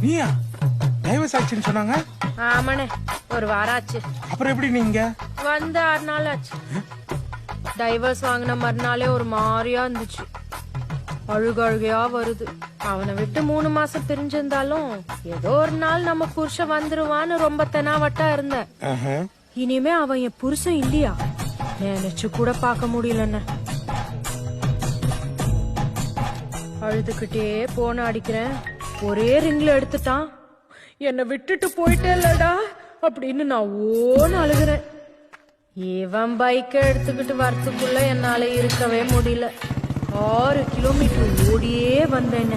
நீயா டைவர்ஸ் ஆச்சுன்னு சொன்னாங்க. ஆமாண்ணே, ஒரு வாரம் ஆச்சு. அப்புறம் எப்படி நீங்க வந்து 6 நாள் ஆச்சு. டைவர்ஸ் வாங்கின மறுநாளே ஒரு மாதிரியா இருந்துச்சு. அழுகையா வருது. அவனை விட்டு 3 மாசம் பிரிஞ்சிருந்தாலும் ஏதோ ஒரு நாள் நம்ம புருஷன் வந்துருவான்னு ரொம்ப தெனாவட்டா இருந்தேன். இனிமே அவன் என் புருஷன் இல்லையா நினைச்சு கூட பார்க்க முடியலன்னு அழுதுகிட்டே போன அடிக்கிறேன். ஒரே ரிங்ல எடுத்துட்டான். என்னை விட்டுட்டு போயிட்டே இல்லடா அப்படின்னு நான் ஓன்னு அழுகிறேன். இவன் பைக்கை எடுத்துக்கிட்டு வரத்துக்குள்ள என்னால இருக்கவே முடியல. 6 கிலோமீட்டர் ஓடியே வந்தேன்.